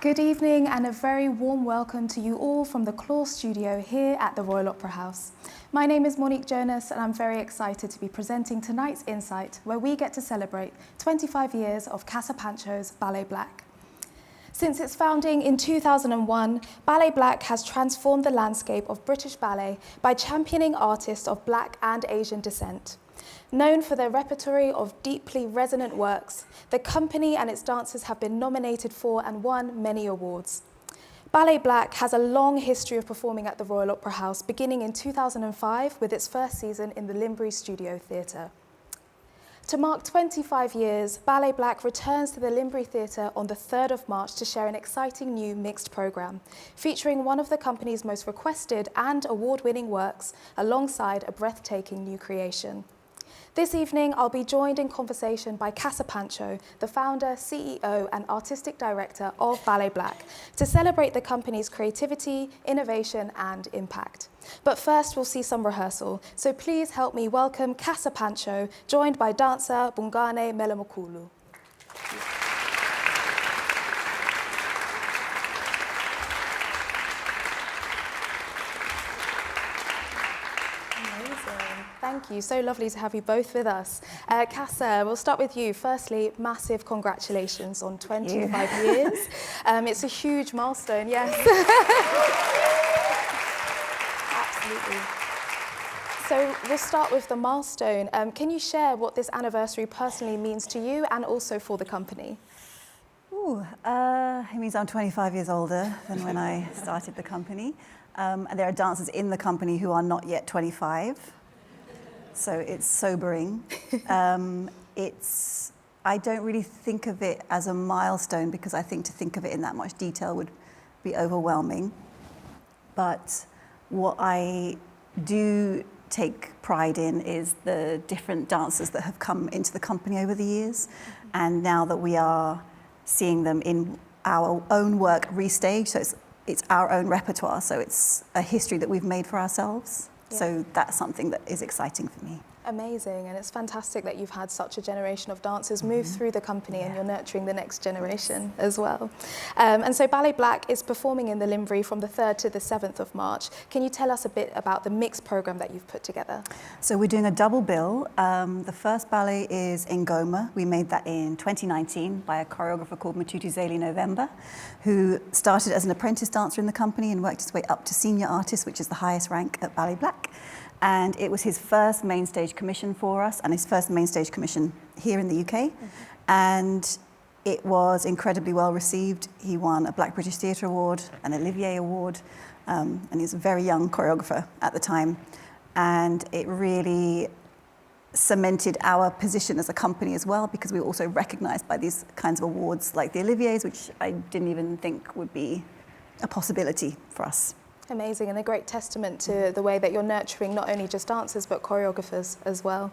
Good evening and a very warm welcome to you all from the Claw Studio here at the Royal Opera House. My name is Monique Jonas and I'm very excited to be presenting tonight's Insight, where we get to celebrate 25 years of Cassa Pancho's Ballet Black. Since its founding in 2001, Ballet Black has transformed the landscape of British ballet by championing artists of Black and Asian descent. Known for their repertory of deeply resonant works, the company and its dancers have been nominated for and won many awards. Ballet Black has a long history of performing at the Royal Opera House, beginning in 2005 with its first season in the Limbury Studio Theatre. To mark 25 years, Ballet Black returns to the Limbury Theatre on the 3rd of March to share an exciting new mixed programme, featuring one of the company's most requested and award-winning works, alongside a breathtaking new creation. This evening, I'll be joined in conversation by Cassa Pancho, the founder, CEO and artistic director of Ballet Black, to celebrate the company's creativity, innovation and impact. But first, we'll see some rehearsal, so please help me welcome Cassa Pancho, joined by dancer Bungane Melamokulu. Thank you. So lovely to have you both with us. Cassa, we'll start with you. Firstly, massive congratulations on 25 years. It's a huge milestone, yes. Absolutely. So we'll start with the milestone. Can you share what this anniversary personally means to you and also for the company? It means I'm 25 years older than when I started the company. And there are dancers in the company who are not yet 25. So it's sobering. I don't really think of it as a milestone because I think to think of it in that much detail would be overwhelming. But what I do take pride in is the different dancers that have come into the company over the years. And now that we are seeing them in our own work restaged, so it's our own repertoire, so it's a history that we've made for ourselves. Yeah. So that's something that is exciting for me. Amazing, and it's fantastic that you've had such a generation of dancers move through the company and you're nurturing the next generation as well. And so Ballet Black is performing in the Limbury from the 3rd to the 7th of March. Can you tell us a bit about the mixed programme that you've put together? So we're doing a double bill. The first ballet is Ingoma. We made that in 2019 by a choreographer called Matutu Zeli November, who started as an apprentice dancer in the company and worked his way up to senior artist, which is the highest rank at Ballet Black. And it was his first main stage commission for us and his first main stage commission here in the UK. And it was incredibly well received. He won a Black British Theatre Award, an Olivier Award, and he's a very young choreographer at the time. And it really cemented our position as a company as well, because we were also recognized by these kinds of awards like the Oliviers, which I didn't even think would be a possibility for us. Amazing, and a great testament to the way that you're nurturing not only just dancers but choreographers as well.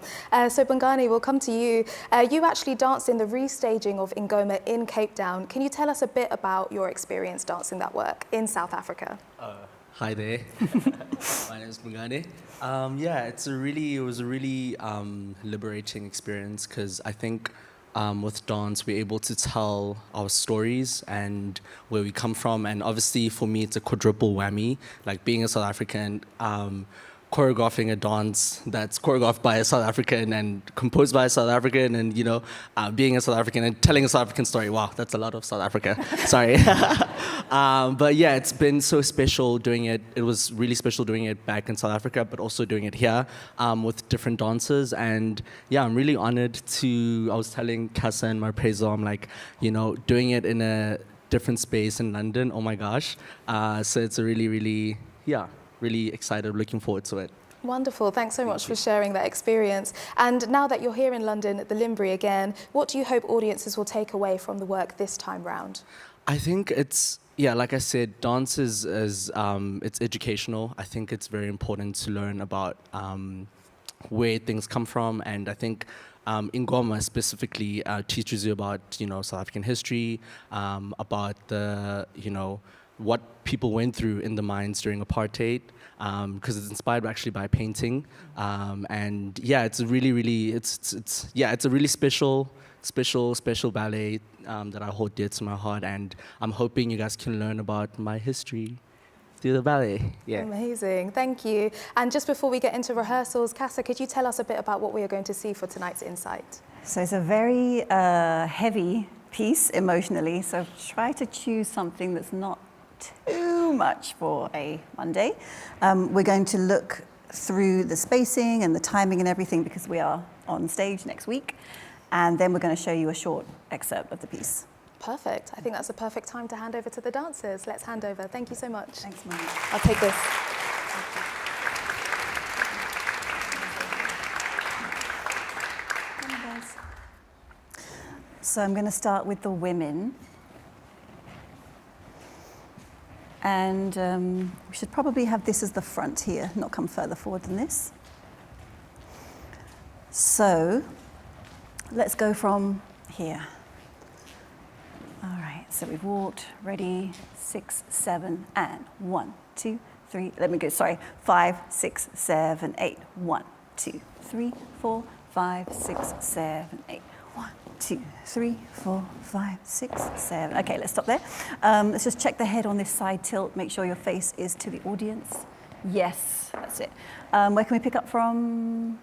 So Bungane, we'll come to you. You actually danced in the restaging of Ingoma in Cape Town. Can you tell us a bit about your experience dancing that work in South Africa? Hi there, my name is Bungane. Yeah, it was a really liberating experience, because I think with dance, we're able to tell our stories and where we come from. And obviously, for me, it's a quadruple whammy, like being a South African, choreographing a dance that's choreographed by a South African and composed by a South African, and being a South African and telling a South African story. Wow, that's a lot of South Africa. Sorry. But yeah, it's been so special doing it. It was really special doing it back in South Africa, but also doing it here with different dancers. And yeah, I'm really honored to, I was telling Cassa and my appraisal, I'm like, doing it in a different space in London, oh my gosh. So it's a really excited, looking forward to it. Wonderful, thanks so much for sharing that experience. And now that you're here in London at the Limbury again, what do you hope audiences will take away from the work this time round? I think it's, like I said, dance is it's educational. I think it's very important to learn about where things come from, and I think Ingoma specifically teaches you about South African history, about the what people went through in the mines during apartheid, because it's inspired actually by painting. And yeah, it's a really, it's a really special ballet that I hold dear to my heart, and I'm hoping you guys can learn about my history through the ballet. Yeah. Amazing, thank you. And just before we get into rehearsals, Cassa, could you tell us a bit about what we are going to see for tonight's Insight? So it's a very heavy piece emotionally, so try to choose something that's not too much for a Monday. We're going to look through the spacing and the timing and everything because we are on stage next week, and then we're going to show you a short excerpt of the piece. Perfect. I think that's a perfect time to hand over to the dancers. Let's hand over. Thank you so much. Thanks, Monique. I'll take this. So I'm going to start with the women. And we should probably have this as the front here, not come further forward than this. So let's go from here. All right, so we've walked, ready, 6, 7, and 1, 2, 3, let me go, sorry, 5, 6, 7, 8, 1, 2, 3, 4, 5, 6, 7, 8, 1, 2, 3, 4, 5, 6, 7. Okay, let's stop there. Let's just check the head on this side tilt, make sure your face is to the audience. Yes, that's it. Where can we pick up from?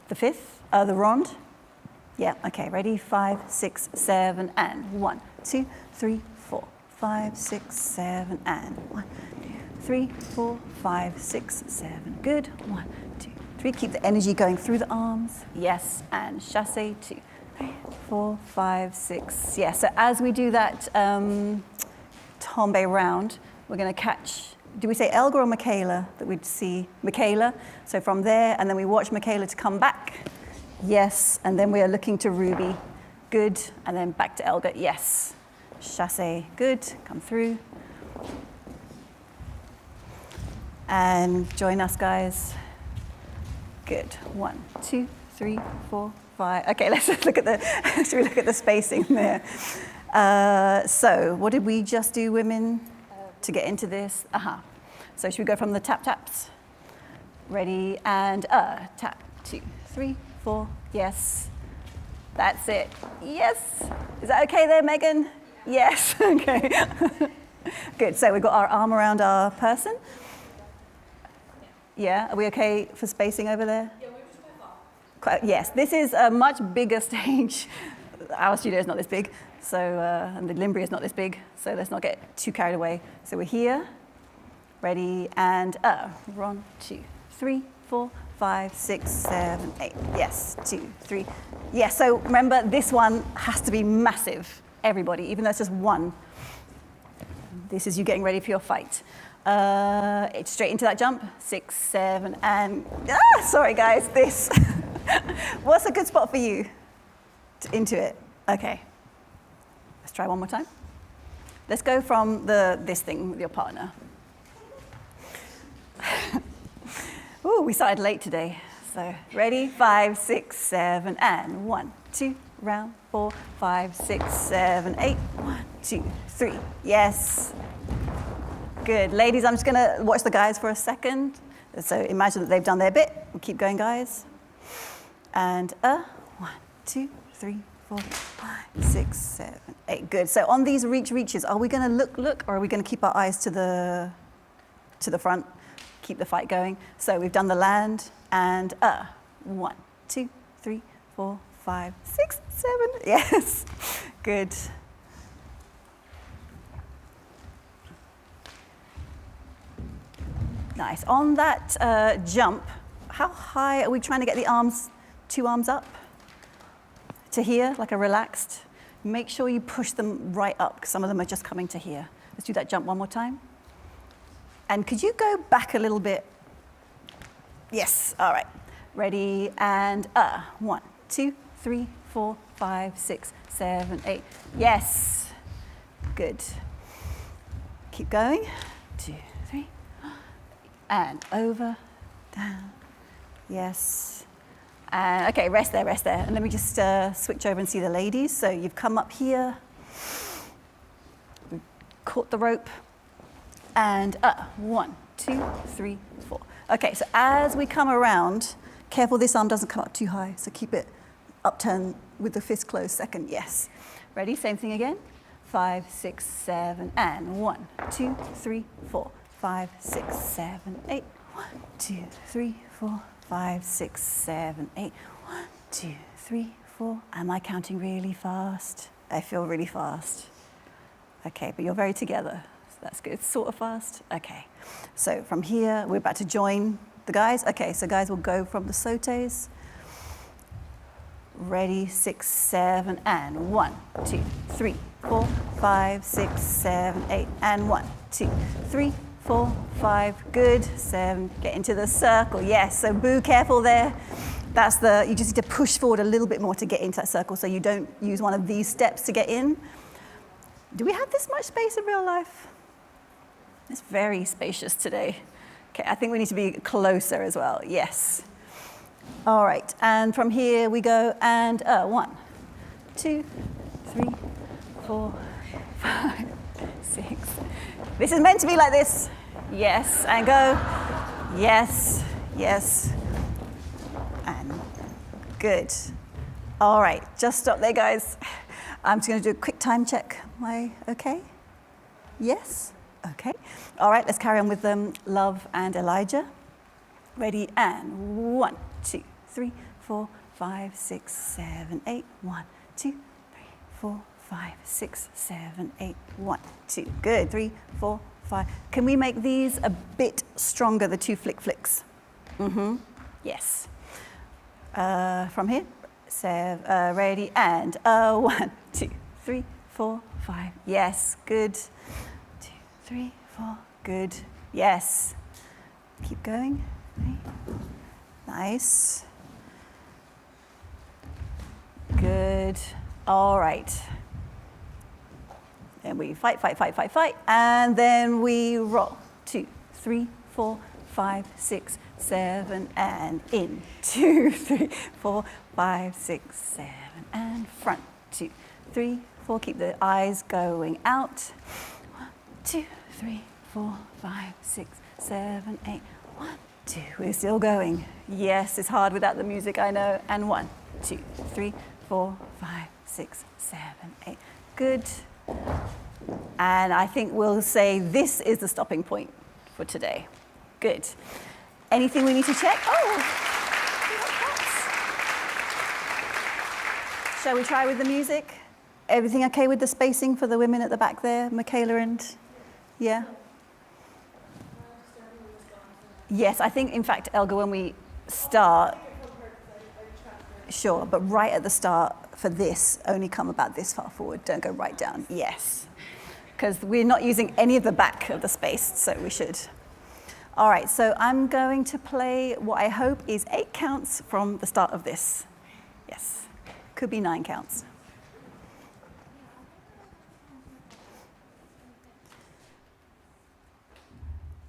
The fifth, the rond? Yeah, okay, ready? 5, 6, 7, and 1, 2, 3, 4, 5, 6, 7, and 1, 2, 3, 4, 5, 6, 7. Good. 1, 2, 3. Keep the energy going through the arms. Yes, and chassé. 2, 3, 4, 5, 6. Yeah, so as we do that tombe round, we're going to catch, do we say Elga or Michaela that we'd see? Michaela. So from there, and then we watch Michaela to come back. Yes, and then we are looking to Ruby. Good, and then back to Elga. Yes. Chassé. Good. Come through. And join us, guys. Good. 1, 2, 3, 4, 5. Okay, let's look at the. Should we look at the spacing there? So, what did we just do, women, to get into this? So, should we go from the tap taps? Ready and tap. 2, 3, 4. Yes. That's it. Yes. Is that okay there, Megan? Yes. Okay. Good. So we've got our arm around our person. Yeah. Are we okay for spacing over there? Yeah, we're just quite far. Yes. This is a much bigger stage. Our studio is not this big, so and the Limbri is not this big. So let's not get too carried away. So we're here. Ready and 1, 2, 3, 4, 5, 6, 7, 8. Yes, 2, 3. Yes, so remember, this one has to be massive, everybody, even though it's just one. This is you getting ready for your fight. It's straight into that jump. 6, 7, and... sorry, guys, this. What's a good spot for you? Into it. Okay. Let's try one more time. Let's go from this thing with your partner. Ooh, we started late today. So ready? 5, 6, 7, and 1, 2, round 4, 5, 6, 7, 8. 1, 2, 3. Yes. Good. Ladies, I'm just going to watch the guys for a second. So imagine that they've done their bit. We'll keep going, guys. And 1, 2, 3, 4, 5, 6, 7, 8. Good. So on these reaches, are we going to look, or are we going to keep our eyes to the front? Keep the fight going. So we've done the land, and 1, 2, 3, 4, 5, 6, 7. Yes. Good. Nice. On that jump, how high are we trying to get the arms, 2 arms up? To here, like a relaxed. Make sure you push them right up, because some of them are just coming to here. Let's do that jump one more time. And could you go back a little bit? Yes, all right. Ready, and 1, 2, 3, 4, 5, 6, 7, 8. Yes. Good. Keep going. 2, 3. And over, down. Yes. And okay, rest there, rest there. And let me just switch over and see the ladies. So you've come up here. caught the rope, and 1, 2, 3, 4. Okay, so as we come around, careful this arm doesn't come up too high, so keep it upturned with the fist closed second, yes. Ready, same thing again. 5, 6, 7, and 1, 2, 3, 4, 5, 6, 7, 8. 1, 2, 3, 4, 5, 6, 7, 8. 1, 2, 3, 4. Am I counting really fast? I feel really fast. Okay, but you're very together. So that's good. Sort of fast. Okay. So from here, we're about to join the guys. Okay, so guys will go from the sautés. Ready, 6, 7, and 1, 2, 3, 4, 5, 6, 7, 8, and 1, 2, 3, 4, 5, good, 7, get into the circle, yes, so boo, careful there. That's you just need to push forward a little bit more to get into that circle so you don't use one of these steps to get in. Do we have this much space in real life? It's very spacious today. Okay, I think we need to be closer as well, yes. All right, and from here we go, and 1, 2, 3, 4, 5, 6. This is meant to be like this. Yes, and go. Yes, yes, and good. All right, just stop there, guys. I'm just going to do a quick time check. Am I okay? Yes? Okay. All right, let's carry on with Love and Elijah. Ready, and 1, 2, 3, 4, 5, 6, 7, 8. 1, 2, 3, 4, 5, 6, 7, 8. 1, 2. Good. 3, 4, 5. Can we make these a bit stronger, the 2 flicks? Mm-hmm. Yes. From here. Ready, and 1, 2, 3, 4, 5. Yes. Good. 2, 3, 4. Good. Yes. Keep going. 3. Nice. Good. All right. Then we fight, and then we roll. 2, 3, 4, 5, 6, 7, and in. 2, 3, 4, 5, 6, 7, and front. 2, 3, 4. Keep the eyes going out. 1, 2, 3, 4, 5, 6, 7, 8. 1, 2. We're still going. Yes, it's hard without the music, I know. And 1, 2, 3, 4, 5, 6, 7, 8. Good. And I think we'll say this is the stopping point for today. Good. Anything we need to check? Oh, shall we try with the music? Everything okay with the spacing for the women at the back there, Michaela and, yeah? Yes, I think, in fact, Elga, when we start, sure, but right at the start for this, only come about this far forward. Don't go right down. Yes. Because we're not using any of the back of the space, so we should. All right, so I'm going to play what I hope is 8 counts from the start of this. Yes, could be 9 counts.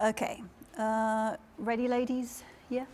Okay, ready, ladies? Yeah?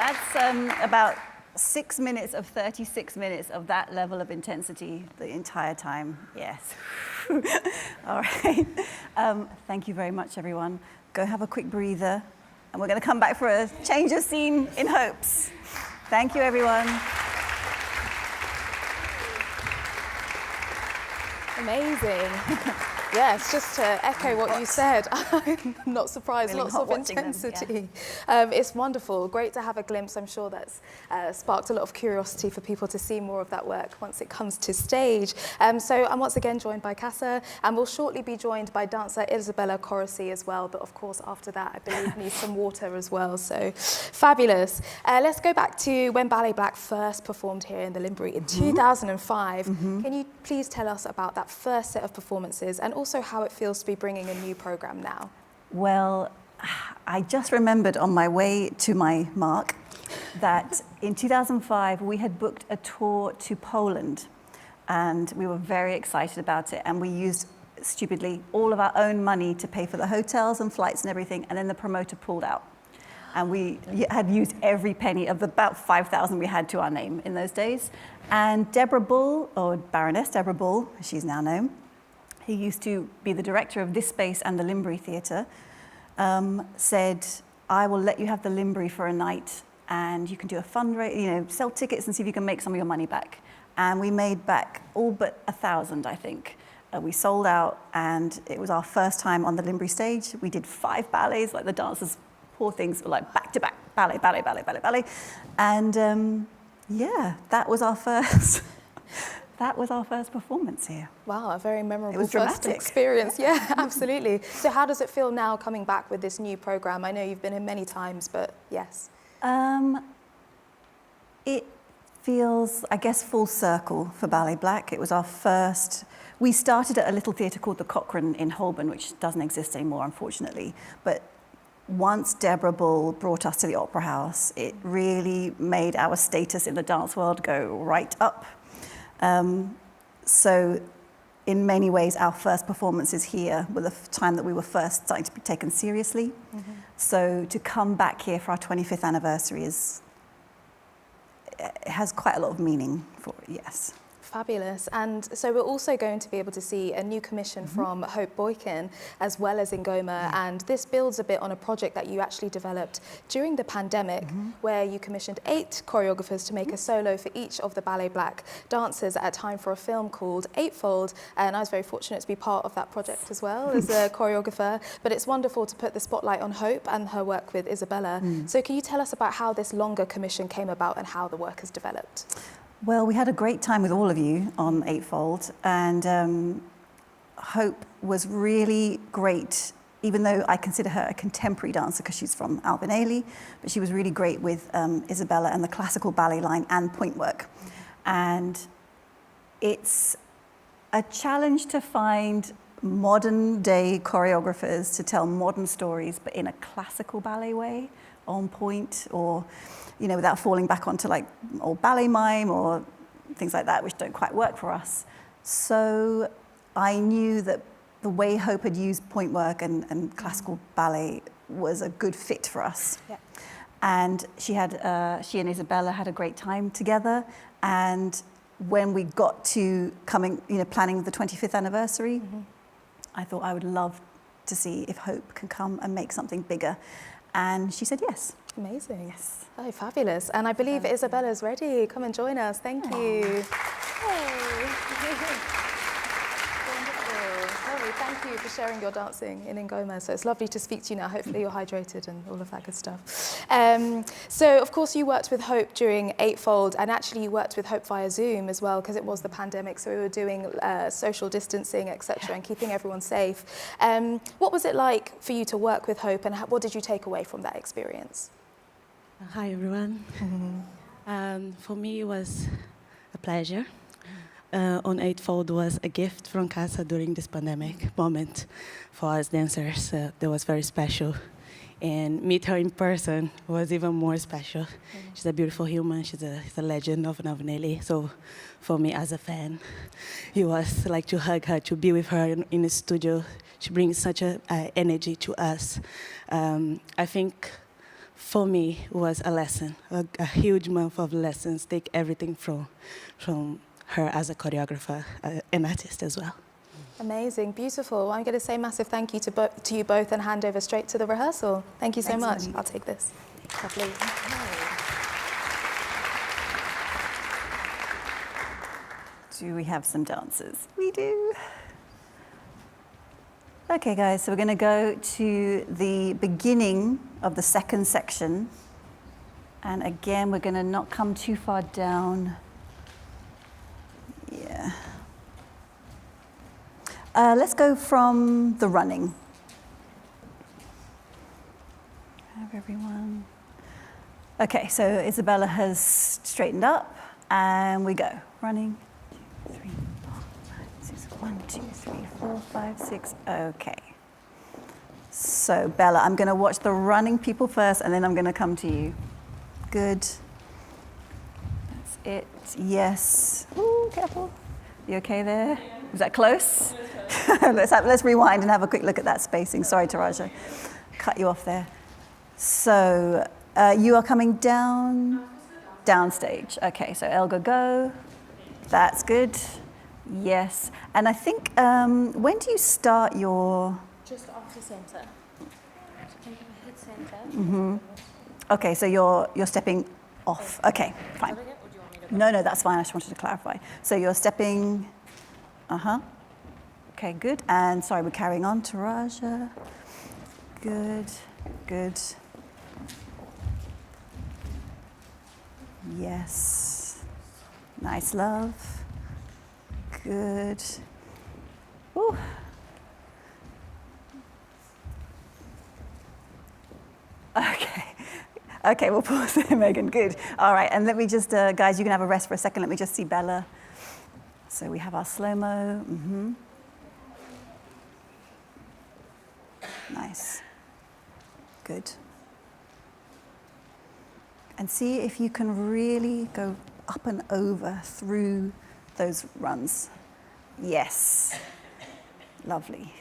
That's about 6 minutes of 36 minutes of that level of intensity the entire time. Yes. All right. Thank you very much, everyone. Go have a quick breather, and we're going to come back for a change of scene in hopes. Thank you, everyone. Amazing. Yes, just to echo what you said, I'm not surprised, Feeling lots hot of watching them, intensity. It's wonderful, great to have a glimpse. I'm sure that's sparked a lot of curiosity for people to see more of that work once it comes to stage. So I'm once again joined by Cassa, and we'll shortly be joined by dancer Isabella Corossi as well, but of course after that I believe needs some water as well, so fabulous. Let's go back to when Ballet Black first performed here in the Limbury in 2005. Can you please tell us about that first set of performances and also how it feels to be bringing a new programme now? Well, I just remembered on my way to my mark that in 2005 we had booked a tour to Poland, and we were very excited about it, and we used stupidly all of our own money to pay for the hotels and flights and everything, and then the promoter pulled out. And we had used every penny of the about 5,000 we had to our name in those days. And Deborah Bull, or Baroness Deborah Bull, as she's now known, who used to be the director of this space and the Limbury Theatre, said, I will let you have the Limbury for a night, and you can do a fundraiser, sell tickets and see if you can make some of your money back. And we made back all but 1,000, I think. We sold out, and it was our first time on the Limbury stage. We did 5 ballets, like the dancers, poor things, were like back to back, ballet, ballet, ballet, ballet, ballet. And that was our first. That was our first performance here. Wow, a very memorable It was first dramatic. experience. Yeah, absolutely. So how does it feel now coming back with this new programme? I know you've been here many times, but yes. It feels, I guess, full circle for Ballet Black. It was our first. We started at a little theatre called the Cochrane in Holborn, which doesn't exist anymore, unfortunately. But once Deborah Bull brought us to the Opera House, it really made our status in the dance world go right up. So in many ways, our first performances here were the time that we were first starting to be taken seriously. So to come back here for our 25th anniversary it has quite a lot of meaning for it, yes. Fabulous. And so we're also going to be able to see a new commission from Hope Boykin as well as Ingoma, and this builds a bit on a project that you actually developed during the pandemic where you commissioned 8 choreographers to make a solo for each of the Ballet Black dancers at a time for a film called Eightfold, and I was very fortunate to be part of that project as well as a choreographer, but it's wonderful to put the spotlight on Hope and her work with Isabella. So can you tell us about how this longer commission came about and how the work has developed? Well, we had a great time with all of you on Eightfold, and Hope was really great, even though I consider her a contemporary dancer because she's from Alvin Ailey, but she was really great with Isabella and the classical ballet line and point work. And it's a challenge to find modern day choreographers to tell modern stories, but in a classical ballet way, on point, or without falling back onto like old ballet mime or things like that, which don't quite work for us. So I knew that the way Hope had used point work and classical ballet was a good fit for us. Yeah. And she and Isabella had a great time together. And when we got to planning the 25th anniversary, I thought I would love to see if Hope can come and make something bigger. And she said yes. Amazing. Yes. Oh, fabulous. And I believe Isabella's ready. Come and join us. Thank you. Hey. Wonderful. Lovely. Thank you for sharing your dancing in Ingoma. So it's lovely to speak to you now. Hopefully you're hydrated and all of that good stuff. So, of course, you worked with Hope during Eightfold, and actually you worked with Hope via Zoom as well, because it was the pandemic. So we were doing social distancing, etc., and keeping everyone safe. What was it like for you to work with Hope, and what did you take away from that experience? Hi, everyone. For me, it was a pleasure. On Eightfold was a gift from Cassa during this pandemic moment for us dancers. That was very special. And meet her in person was even more special. She's a beautiful human. She's a legend of Navanelli. So for me as a fan, it was like to hug her, to be with her in the studio. She brings such a energy to us. I think for me, was a lesson, a huge month of lessons. Take everything from her as a choreographer, an artist as well. Amazing, beautiful. I'm going to say massive thank you to you both and hand over straight to the rehearsal. Thank you so Thanks, much. Monique. I'll take this. Lovely. Do we have some dancers? We do. Okay, guys, so we're going to go to the beginning of the second section. And again, we're going to not come too far down. Yeah. Let's go from the running. Have everyone. Okay, so Isabella has straightened up, and we go. Running. 2, 3, 4, 5, 6. 1, 2, 3, 4, 5, 6. Okay. So Bella, I'm going to watch the running people first, and then I'm going to come to you. Good. That's it. Yes. Ooh, careful. You okay there? Was that close? Let's rewind and have a quick look at that spacing. Sorry, Taraja. Cut you off there. So you are coming down, downstage. Okay, so Elga, go. That's good. Yes. And I think, when do you start your... Just off the center. Hit center. Mm-hmm. Okay, so you're stepping off. Okay, fine. No, that's fine. I just wanted to clarify. So you're stepping... Uh-huh. Okay, good. And sorry, we're carrying on. Taraja. Good, good. Yes. Nice, love. Good. Ooh. Okay. Okay, we'll pause there, Megan. Good. All right, and let me just, guys, you can have a rest for a second. Let me just see Bella. So we have our slow-mo. Mm-hmm. Nice. Good. And see if you can really go up and over through those runs. Yes. Lovely.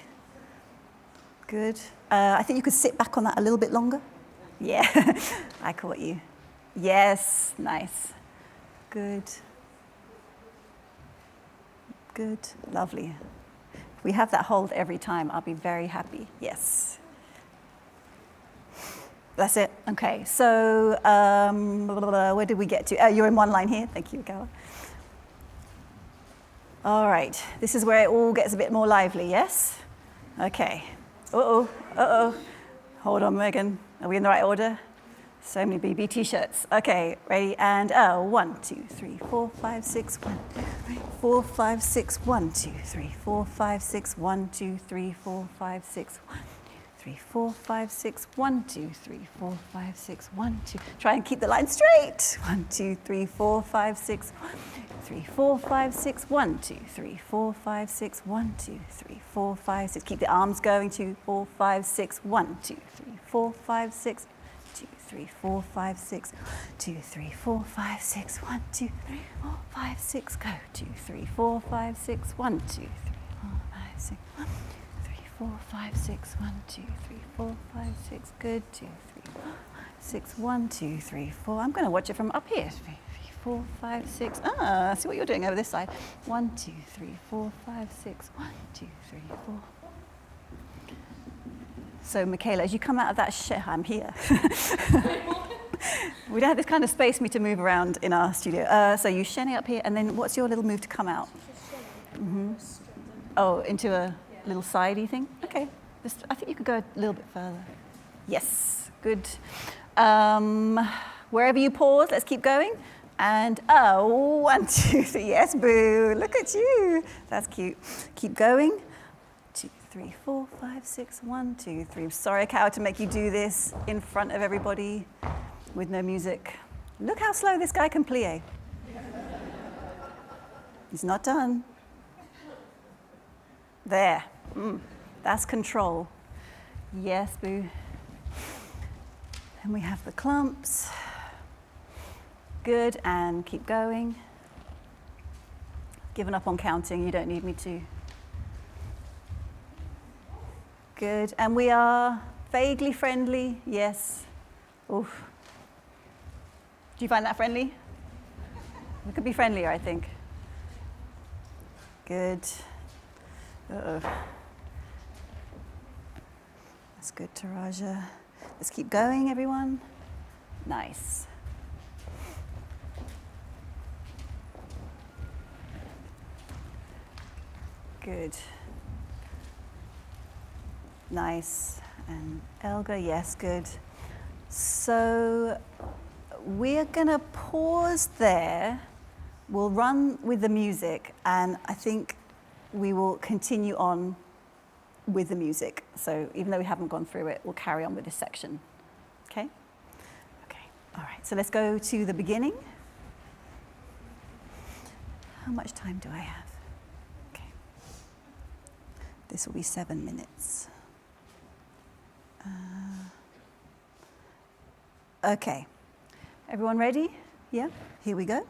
Good. I think you could sit back on that a little bit longer. Yeah, I caught you. Yes, nice. Good. Good, lovely. If we have that hold every time, I'll be very happy. Yes. That's it. Okay, so where did we get to? Oh, you're in one line here. Thank you, Gala. All right, this is where it all gets a bit more lively, yes? Okay. Uh-oh, uh-oh. Hold on, Megan. Are we in the right order? So many BB t-shirts. Okay, ready? And 1, 2, 3, 4, 5, 6, 1, 2, 3, 4, 5, 6, 1, 2, 3, 4, 5, 6, 1, 2, 3, 4, 5, 6, 1, 2, 3, 4, 5, 6, 1, 2, 3, 4, 5, 6, 1, 2. Try and keep the line straight. 1, 2, 3, 4, 5, 6, 1, 2, 3, 4, 5, 6, 1, 2, 3, 4, 5, 6, 1, 2, 3, 4, 5, 6. Keep the arms going. 2, 4, 5, 6, 1, 2, 3, 4, 5, 6. 2, 3, 4, 5, 6, 2, 3, 4, 5, 6, 1, 2, 3, 4, 5, 6, go. 2, 3, 4, 5, 6, 1, 2, 3, 4, 5, 6, 1, 3, 4, 5, 6, 1, 2, 3, 4, 5, 6, good. 2, 3, 4, 5, 6, 1, 2, 3, 4. I'm going to watch it from up here. 3, 4, 5, 6. See what you're doing over this side. 1, 2, 3, 4, 5, 6, 1, 2, 3, 4. So, Michaela, as you come out of that I'm here. We don't have this kind of space for me to move around in our studio. So you shene up here, and then what's your little move to come out? Mm-hmm. Oh, into a little sidey thing? Okay. I think you could go a little bit further. Yes, good. Wherever you pause, let's keep going. And 1, 2, 3. Yes, boo. Look at you. That's cute. Keep going. 2, 3, 4, 5, 6, 1, 2, 3. Sorry, Cow, to make you do this in front of everybody with no music. Look how slow this guy can plie. He's not done. There. That's control. Yes, boo. And we have the clumps. Good, and keep going. Given up on counting, you don't need me to. Good, and we are vaguely friendly, yes. Oof. Do you find that friendly? It could be friendlier, I think. Good. Uh-oh. That's good, Taraja. Let's keep going, everyone. Nice. Good. Nice. And Elga, yes, good. So we're going to pause there. We'll run with the music, and I think we will continue on with the music. So even though we haven't gone through it, we'll carry on with this section. Okay? Okay. All right. So let's go to the beginning. How much time do I have? Okay. This will be 7 minutes. Okay. Everyone ready? Yeah? Here we go.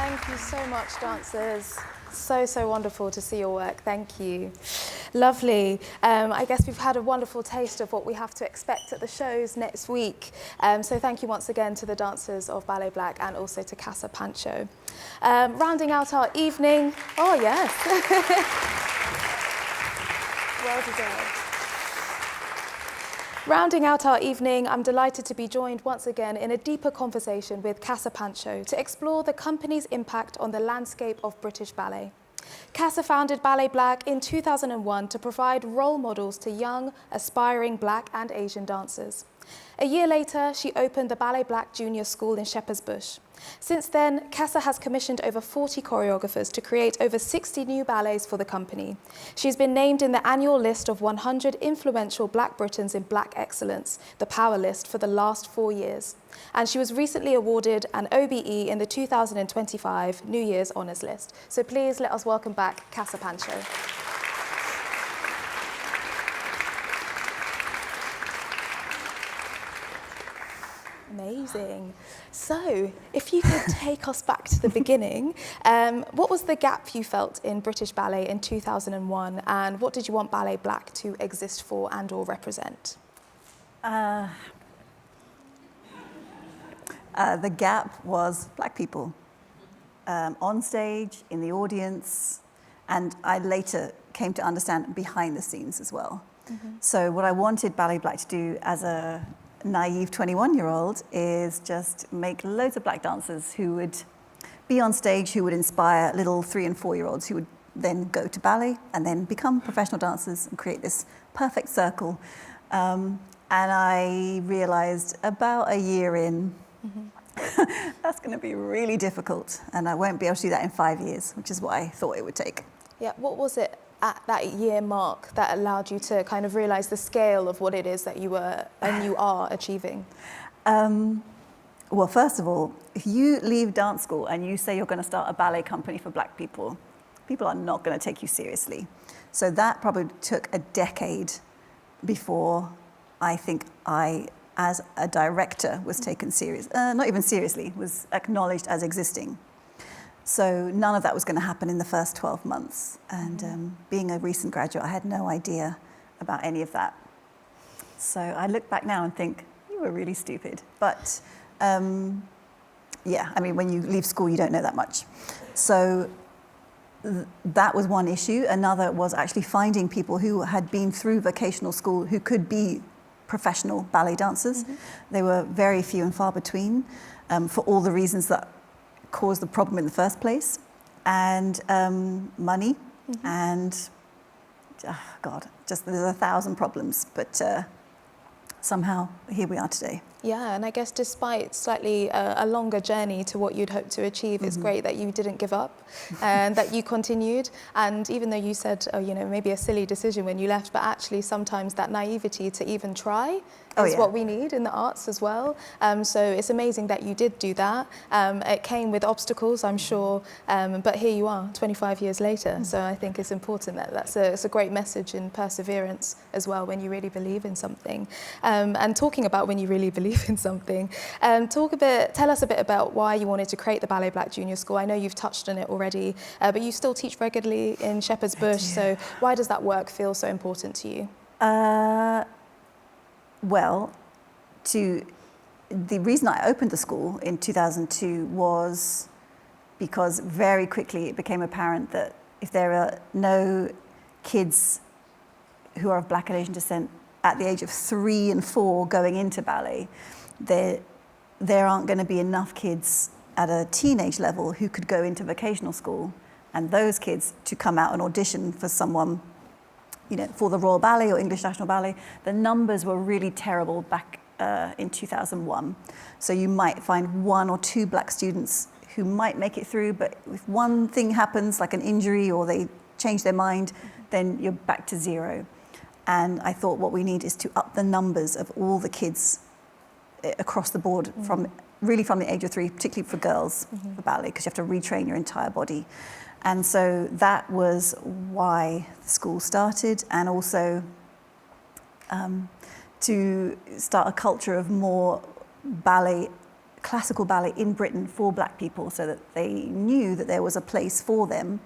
Thank you so much, dancers. So wonderful to see your work. Thank you. Lovely. I guess we've had a wonderful taste of what we have to expect at the shows next week. So thank you once again to the dancers of Ballet Black and also to Cassa Pancho. Rounding out our evening. Oh, yes. Well deserved. Rounding out our evening, I'm delighted to be joined once again in a deeper conversation with Cassa Pancho to explore the company's impact on the landscape of British ballet. Cassa founded Ballet Black in 2001 to provide role models to young, aspiring Black and Asian dancers. A year later, she opened the Ballet Black Junior School in Shepherd's Bush. Since then, Cassa has commissioned over 40 choreographers to create over 60 new ballets for the company. She's been named in the annual list of 100 influential Black Britons in Black Excellence, the Power List, for the last 4 years. And she was recently awarded an OBE in the 2025 New Year's Honours List. So please let us welcome back Cassa Pancho. Amazing. So, if you could take us back to the beginning, what was the gap you felt in British ballet in 2001, and what did you want Ballet Black to exist for and or represent? The gap was Black people on stage, in the audience, and I later came to understand behind the scenes as well. Mm-hmm. So what I wanted Ballet Black to do as a naive 21-year-old is just make loads of Black dancers who would be on stage, who would inspire little 3- and 4-year-olds who would then go to ballet and then become professional dancers and create this perfect circle. And I realized about a year in, that's going to be really difficult, and I won't be able to do that in 5 years, which is what I thought it would take. Yeah, what was it at that year mark that allowed you to kind of realize the scale of what it is that you were and you are achieving? Well, first of all, if you leave dance school and you say you're going to start a ballet company for Black people, people are not going to take you seriously. So that probably took a decade before I think I, as a director, was taken serious, not even seriously, was acknowledged as existing. So none of that was going to happen in the first 12 months. And being a recent graduate, I had no idea about any of that. So I look back now and think, you were really stupid. But yeah, I mean, when you leave school, you don't know that much. So that was one issue. Another was actually finding people who had been through vocational school who could be professional ballet dancers. They were very few and far between for all the reasons that caused the problem in the first place, and money, and God, just there's 1,000 problems, but somehow here we are today. Yeah, and I guess despite slightly a longer journey to what you'd hoped to achieve, it's great that you didn't give up and that you continued. And even though you said, oh, you know, maybe a silly decision when you left, but actually sometimes that naivety to even try is what we need in the arts as well. So it's amazing that you did do that. It came with obstacles, I'm sure, but here you are 25 years later. So I think it's important that it's a great message in perseverance as well when you really believe in something. And talking about when you really believe in something, tell us a bit about why you wanted to create the Ballet Black Junior School. I know you've touched on it already, but you still teach regularly in Shepherd's Bush. So why does that work feel so important to you? Well, the reason I opened the school in 2002 was because very quickly it became apparent that if there are no kids who are of Black and Asian descent at the age of 3 and 4 going into ballet, there aren't going to be enough kids at a teenage level who could go into vocational school, and those kids to come out and audition for someone, you know, for the Royal Ballet or English National Ballet. The numbers were really terrible back in 2001. So you might find 1 or 2 Black students who might make it through, but if one thing happens, like an injury or they change their mind, then you're back to 0. And I thought what we need is to up the numbers of all the kids across the board, from the age of 3, particularly for girls, for ballet, because you have to retrain your entire body. And so that was why the school started, and also to start a culture of more ballet classical ballet in Britain for black people, so that they knew that there was a place for them,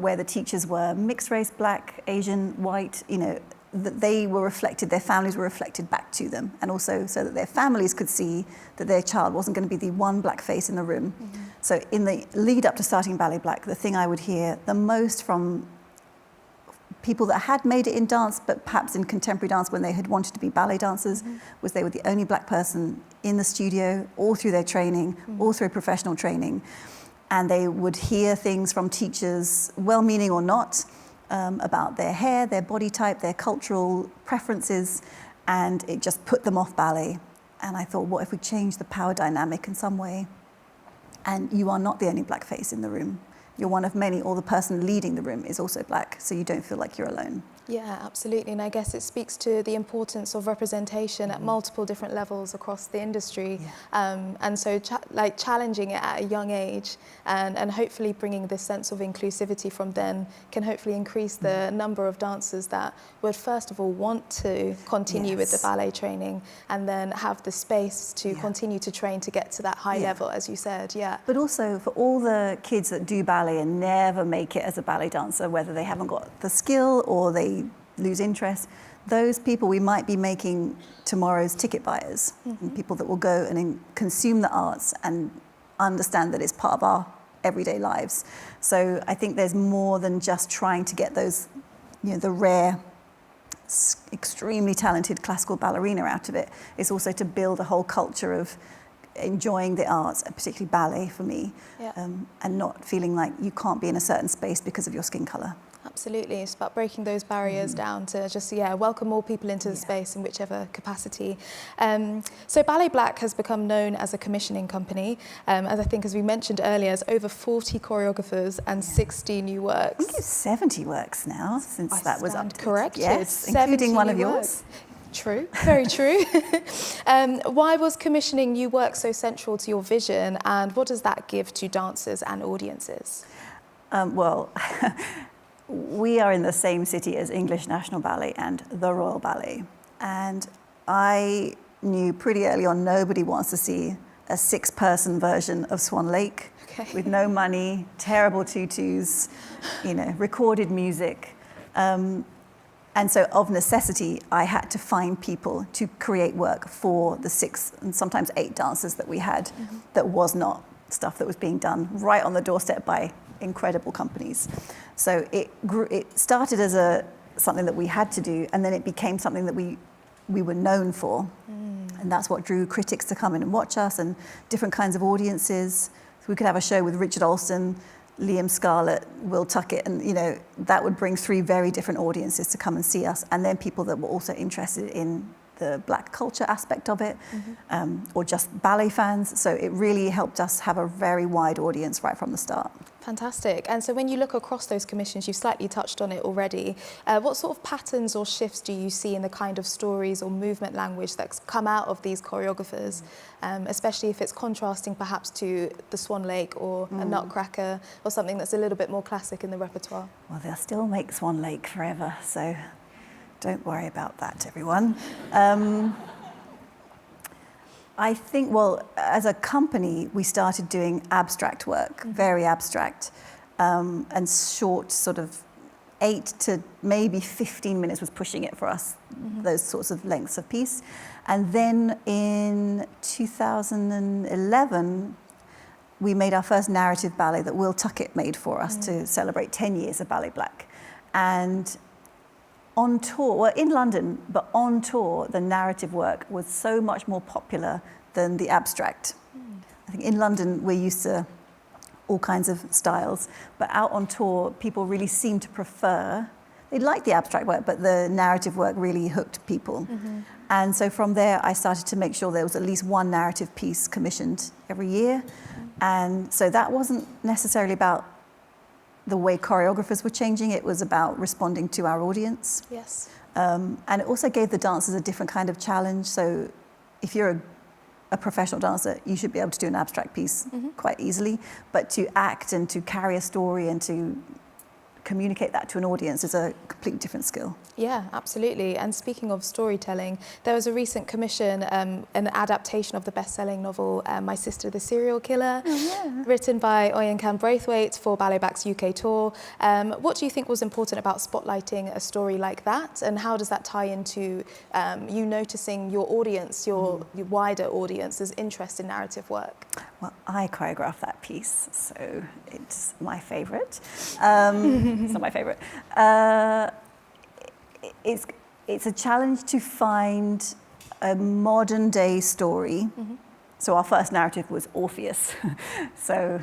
where the teachers were mixed race, black, Asian, white, you know, that they were reflected, their families were reflected back to them, and also so that their families could see that their child wasn't going to be the one black face in the room. So in the lead up to starting Ballet Black, the thing I would hear the most from people that had made it in dance, but perhaps in contemporary dance when they had wanted to be ballet dancers, was they were the only black person in the studio, all through their training, all through professional training. And they would hear things from teachers, well-meaning or not, about their hair, their body type, their cultural preferences, and it just put them off ballet. And I thought, what if we change the power dynamic in some way? And you are not the only black face in the room. You're one of many, or the person leading the room is also black, so you don't feel like you're alone. Yeah, absolutely. And I guess it speaks to the importance of representation at multiple different levels across the industry. And so challenging it at a young age and hopefully bringing this sense of inclusivity from then can hopefully increase the number of dancers that would first of all want to continue with the ballet training and then have the space to continue to train to get to that high level, as you said. But also for all the kids that do ballet and never make it as a ballet dancer, whether they haven't got the skill or they lose interest, those people we might be making tomorrow's ticket buyers, and people that will go and consume the arts and understand that it's part of our everyday lives. So I think there's more than just trying to get those, you know, the rare, extremely talented classical ballerina out of it. It's also to build a whole culture of enjoying the arts, and particularly ballet for me, and not feeling like you can't be in a certain space because of your skin colour. Absolutely. It's about breaking those barriers down to just, welcome more people into the space in whichever capacity. So Ballet Black has become known as a commissioning company. As I think, as we mentioned earlier, there's over 40 choreographers and 60 new works. I think it's 70 works now since that was up. Correct. Yes, including one of yours. True, very true. Why was commissioning new work so central to your vision, and what does that give to dancers and audiences? Well, we are in the same city as English National Ballet and the Royal Ballet. And I knew pretty early on nobody wants to see a 6-person version of Swan Lake with no money, terrible tutus, you know, recorded music. And so of necessity, I had to find people to create work for the 6 and sometimes 8 dancers that we had that was not stuff that was being done right on the doorstep by incredible companies. So it started as something that we had to do, and then it became something that we were known for. And that's what drew critics to come in and watch us, and different kinds of audiences. So we could have a show with Richard Alston, Liam Scarlett, Will Tuckett, and you know, that would bring 3 very different audiences to come and see us, and then people that were also interested in the black culture aspect of it, or just ballet fans. So it really helped us have a very wide audience right from the start. Fantastic. And so when you look across those commissions, you've slightly touched on it already, what sort of patterns or shifts do you see in the kind of stories or movement language that's come out of these choreographers, especially if it's contrasting perhaps to the Swan Lake or a Nutcracker or something that's a little bit more classic in the repertoire? Well, they'll still make Swan Lake forever, so don't worry about that, everyone. I think, well, as a company, we started doing abstract work, very abstract, and short, sort of 8 to maybe 15 minutes was pushing it for us, those sorts of lengths of piece. And then in 2011, we made our first narrative ballet that Will Tuckett made for us to celebrate 10 years of Ballet Black. And on tour, well, in London, but on tour, the narrative work was so much more popular than the abstract. I think in London, we're used to all kinds of styles, but out on tour, people really seemed to prefer, they liked the abstract work, but the narrative work really hooked people. And so from there, I started to make sure there was at least one narrative piece commissioned every year. And so that wasn't necessarily about the way choreographers were changing, it was about responding to our audience. Yes. And it also gave the dancers a different kind of challenge. So if you're a professional dancer, you should be able to do an abstract piece quite easily. But to act and to carry a story and to communicate that to an audience is a completely different skill. Yeah, absolutely. And speaking of storytelling, there was a recent commission, an adaptation of the best-selling novel My Sister the Serial Killer, written by Boykin Braithwaite for Ballet Black's UK tour. What do you think was important about spotlighting a story like that, and how does that tie into you noticing your audience, your wider audience's interest in narrative work? Well, I choreographed that piece, so it's my favourite. It's not my favourite. It's a challenge to find a modern day story. So our first narrative was Orpheus. So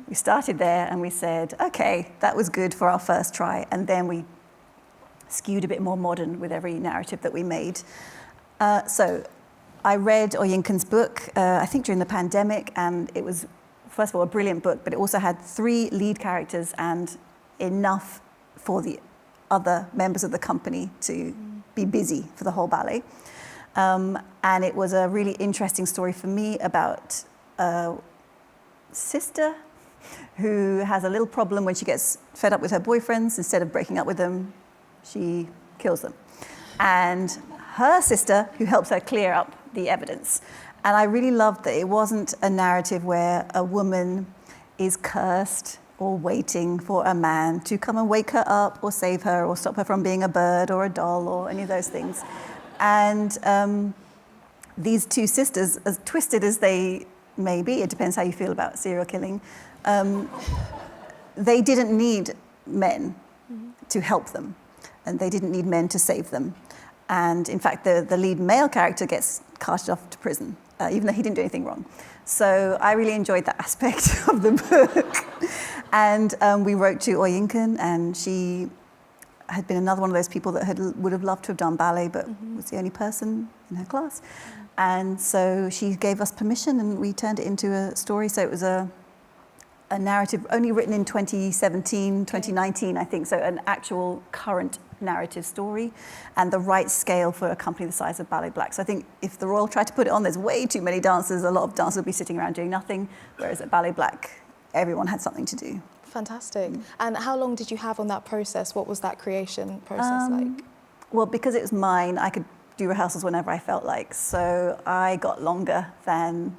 we started there and we said, okay, that was good for our first try. And then we skewed a bit more modern with every narrative that we made. So I read Boykin's book, I think during the pandemic, and it was, first of all, a brilliant book, but it also had 3 lead characters and enough for the other members of the company to be busy for the whole ballet. And it was a really interesting story for me about a sister who has a little problem when she gets fed up with her boyfriends. Instead of breaking up with them, she kills them. And her sister, who helps her clear up the evidence. And I really loved that it wasn't a narrative where a woman is cursed or waiting for a man to come and wake her up or save her or stop her from being a bird or a doll or any of those things. And these 2 sisters, as twisted as they may be, it depends how you feel about serial killing, they didn't need men to help them, and they didn't need men to save them. And in fact, the lead male character gets casted off to prison, even though he didn't do anything wrong. So I really enjoyed that aspect of the book. And we wrote to Boykin, and she had been another one of those people that would have loved to have done ballet, but was the only person in her class. And so she gave us permission, and we turned it into a story. So it was a narrative only written in 2017, 2019, I think. So an actual current narrative story, and the right scale for a company the size of Ballet Black. So I think if the Royal tried to put it on, there's way too many dancers. A lot of dancers would be sitting around doing nothing, whereas at Ballet Black, everyone had something to do. Fantastic. And how long did you have on that process? What was that creation process like? Well, because it was mine, I could do rehearsals whenever I felt like. So I got longer than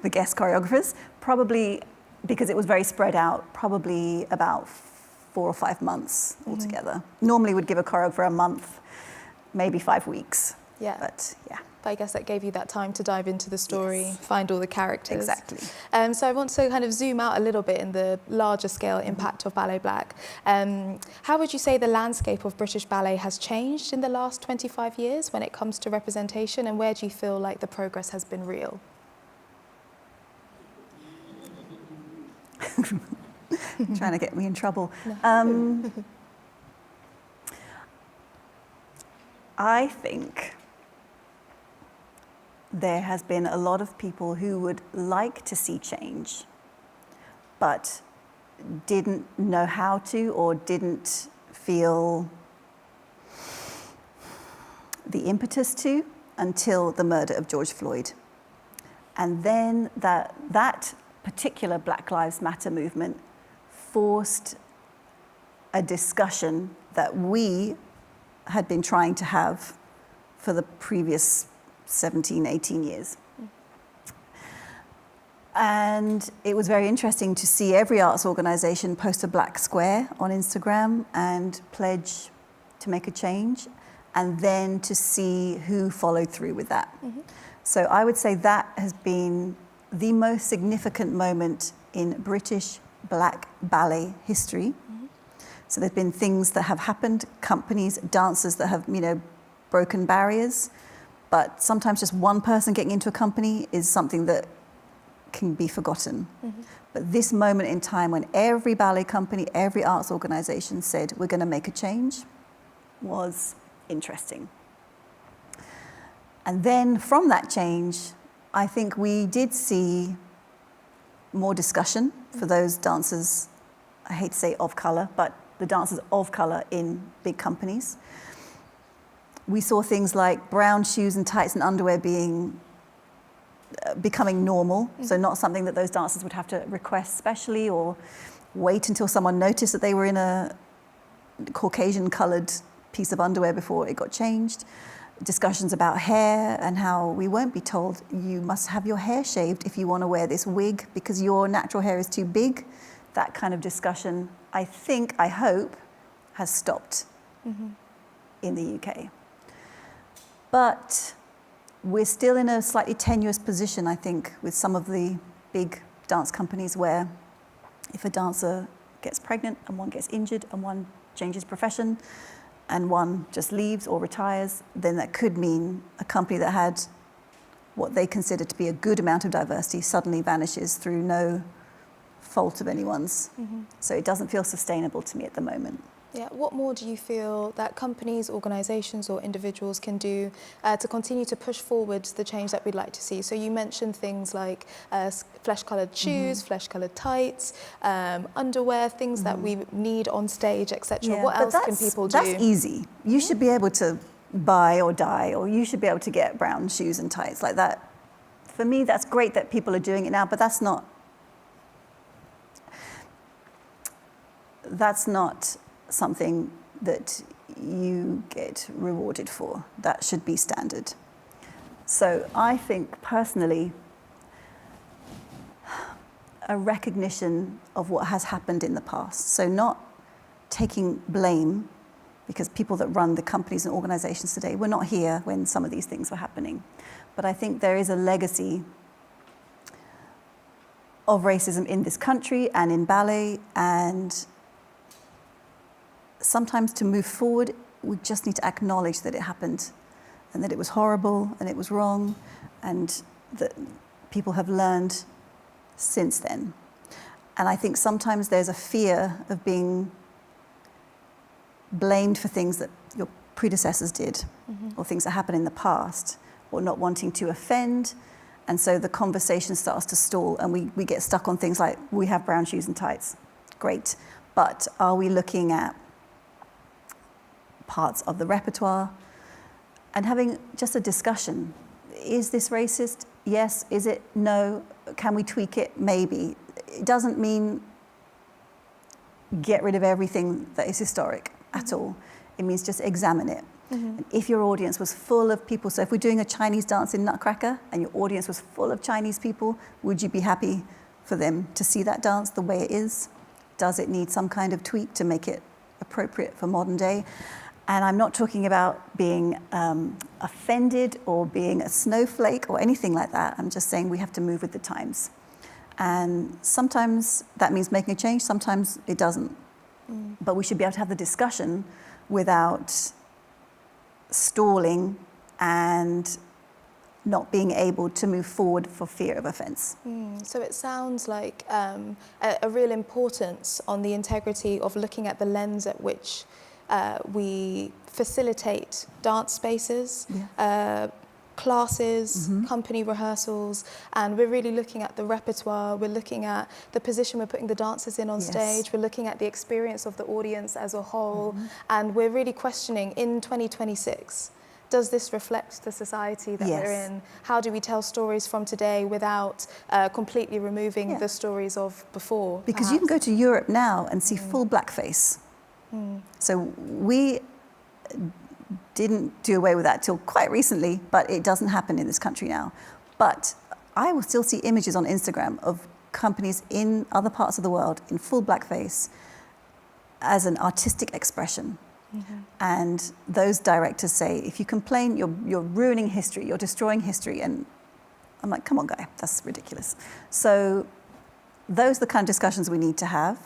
the guest choreographers, probably because it was very spread out, probably about 4 or 5 months altogether. Normally would give a choreographer a month, maybe 5 weeks. Yeah. But yeah. But I guess that gave you that time to dive into the story, Yes. find all the characters. Exactly. So I want to kind of zoom out a little bit in the larger scale impact of Ballet Black. How would you say the landscape of British ballet has changed in the last 25 years when it comes to representation, and where do you feel like the progress has been real? Trying to get me in trouble. No. I think there has been a lot of people who would like to see change, but didn't know how to, or didn't feel the impetus to, until the murder of George Floyd. And then that particular Black Lives Matter movement forced a discussion that we had been trying to have for the previous 17, 18 years. And it was very interesting to see every arts organisation post a black square on Instagram and pledge to make a change, and then to see who followed through with that. So I would say that has been the most significant moment in British Black ballet history. So there've been things that have happened, companies, dancers that have, broken barriers, but sometimes just one person getting into a company is something that can be forgotten. But this moment in time when every ballet company, every arts organisation said, we're going to make a change, was interesting. And then from that change, I think we did see more discussion for those dancers, I hate to say of colour, but the dancers of colour in big companies. We saw things like brown shoes and tights and underwear becoming normal, so not something that those dancers would have to request specially or wait until someone noticed that they were in a Caucasian-coloured piece of underwear before it got changed. Discussions about hair and how we won't be told you must have your hair shaved if you want to wear this wig because your natural hair is too big. That kind of discussion, I hope, has stopped in the UK. But we're still in a slightly tenuous position, I think, with some of the big dance companies where if a dancer gets pregnant and one gets injured and one changes profession and one just leaves or retires, then that could mean a company that had what they consider to be a good amount of diversity suddenly vanishes through no fault of anyone's. So it doesn't feel sustainable to me at the moment. Yeah, what more do you feel that companies, organisations or individuals can do to continue to push forward the change that we'd like to see? So you mentioned things like flesh-coloured shoes, flesh-coloured tights, underwear, things that we need on stage, etc. What else can people do? That's easy. You should be able to buy or dye, or you should be able to get brown shoes and tights like that. For me, that's great that people are doing it now, but that's not something that you get rewarded for. That should be standard. So I think personally, a recognition of what has happened in the past. So not taking blame, because people that run the companies and organizations today were not here when some of these things were happening. But I think there is a legacy of racism in this country and in ballet, and sometimes to move forward, we just need to acknowledge that it happened and that it was horrible and it was wrong and that people have learned since then. And I think sometimes there's a fear of being blamed for things that your predecessors did or things that happened in the past, or not wanting to offend. And so the conversation starts to stall and we get stuck on things like, we have brown shoes and tights. Great. But are we looking at parts of the repertoire and having just a discussion? Is this racist? Yes. Is it? No. Can we tweak it? Maybe. It doesn't mean get rid of everything that is historic at all. It means just examine it. And if your audience was full of people, so if we're doing a Chinese dance in Nutcracker and your audience was full of Chinese people, would you be happy for them to see that dance the way it is? Does it need some kind of tweak to make it appropriate for modern day? And I'm not talking about being offended or being a snowflake or anything like that. I'm just saying we have to move with the times. And sometimes that means making a change, sometimes it doesn't. But we should be able to have the discussion without stalling and not being able to move forward for fear of offence. So it sounds like a real importance on the integrity of looking at the lens at which we facilitate dance spaces, classes, company rehearsals, and we're really looking at the repertoire, we're looking at the position we're putting the dancers in on stage, we're looking at the experience of the audience as a whole, and we're really questioning in 2026, does this reflect the society that we're in? How do we tell stories from today without completely removing the stories of before? Because you can go to Europe now and see full blackface. So we didn't do away with that till quite recently, but it doesn't happen in this country now. But I will still see images on Instagram of companies in other parts of the world in full blackface as an artistic expression. And those directors say, if you complain, you're ruining history, you're destroying history. And I'm like, come on, guy, that's ridiculous. So those are the kind of discussions we need to have.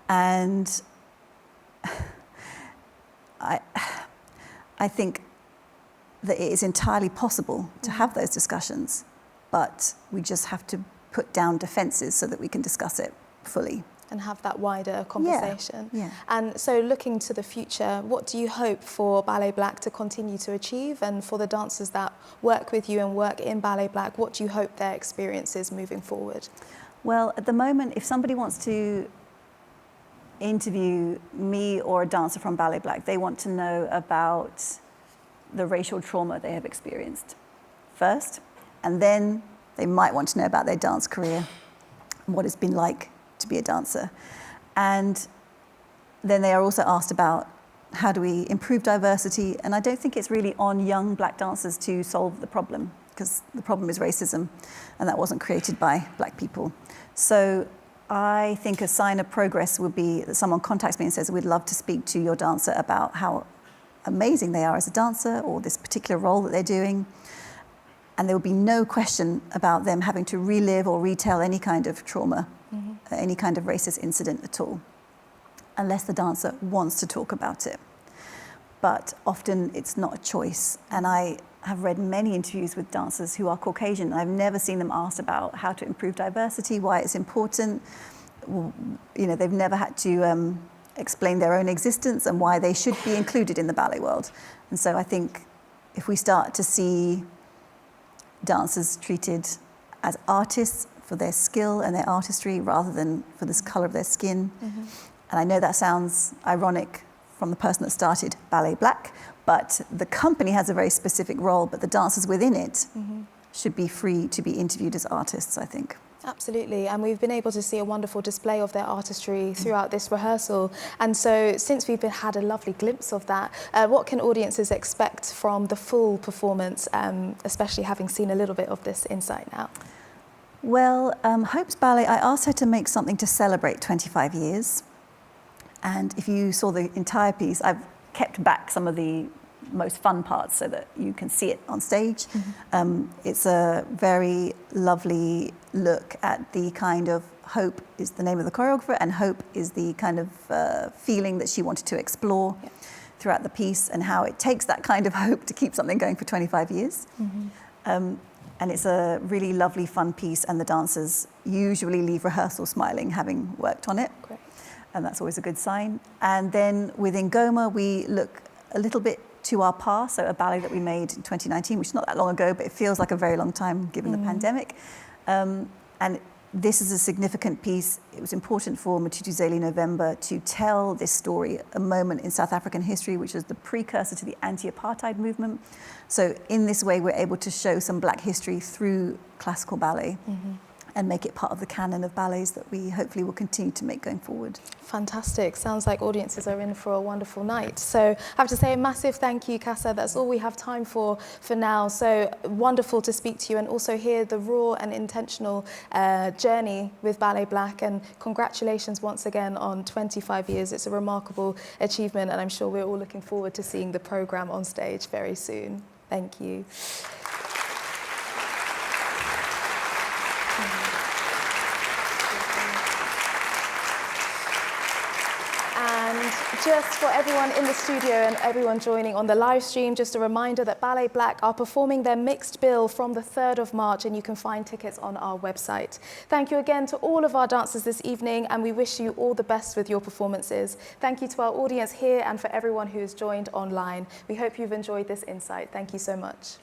And I think that it is entirely possible to have those discussions, but we just have to put down defences so that we can discuss it fully. And have that wider conversation. And so looking to the future, what do you hope for Ballet Black to continue to achieve? And for the dancers that work with you and work in Ballet Black, what do you hope their experience is moving forward? Well, at the moment, if somebody wants to interview me or a dancer from Ballet Black, they want to know about the racial trauma they have experienced first, and then they might want to know about their dance career and what it's been like to be a dancer. And then they are also asked about how do we improve diversity, and I don't think it's really on young black dancers to solve the problem, because the problem is racism, and that wasn't created by black people. So I think a sign of progress would be that someone contacts me and says, we'd love to speak to your dancer about how amazing they are as a dancer, or this particular role that they're doing. And there will be no question about them having to relive or retell any kind of trauma, any kind of racist incident at all, unless the dancer wants to talk about it. But often it's not a choice. And I have read many interviews with dancers who are Caucasian. I've never seen them asked about how to improve diversity, why it's important. You know, they've never had to explain their own existence and why they should be included in the ballet world. And so I think if we start to see dancers treated as artists for their skill and their artistry rather than for this color of their skin. And I know that sounds ironic from the person that started Ballet Black, but the company has a very specific role, but the dancers within it should be free to be interviewed as artists, I think. Absolutely, and we've been able to see a wonderful display of their artistry throughout this rehearsal. And so since we've had a lovely glimpse of that, what can audiences expect from the full performance, especially having seen a little bit of this insight now? Well, Hope's Ballet, I asked her to make something to celebrate 25 years. And if you saw the entire piece, I've kept back some of the most fun parts so that you can see it on stage. It's a very lovely look at the kind of Hope is the name of the choreographer, and Hope is the kind of feeling that she wanted to explore throughout the piece, and how it takes that kind of hope to keep something going for 25 years. And it's a really lovely, fun piece, and the dancers usually leave rehearsal smiling, having worked on it. Great. And that's always a good sign. And then with Ingoma, we look a little bit to our past, so a ballet that we made in 2019, which is not that long ago, but it feels like a very long time given the pandemic. And this is a significant piece. It was important for Mthethuzeli November to tell this story, a moment in South African history, which was the precursor to the anti-apartheid movement. So in this way, we're able to show some black history through classical ballet. And make it part of the canon of ballets that we hopefully will continue to make going forward. Fantastic. Sounds like audiences are in for a wonderful night. So I have to say a massive thank you, Cassa. That's all we have time for now. So wonderful to speak to you and also hear the raw and intentional journey with Ballet Black. And congratulations once again on 25 years. It's a remarkable achievement, and I'm sure we're all looking forward to seeing the programme on stage very soon. Thank you. And just for everyone in the studio and everyone joining on the live stream, just a reminder that Ballet Black are performing their mixed bill from the 3rd of March, and you can find tickets on our website. Thank you again to all of our dancers this evening, and we wish you all the best with your performances. Thank you to our audience here and for everyone who has joined online. We hope you've enjoyed this insight. Thank you so much.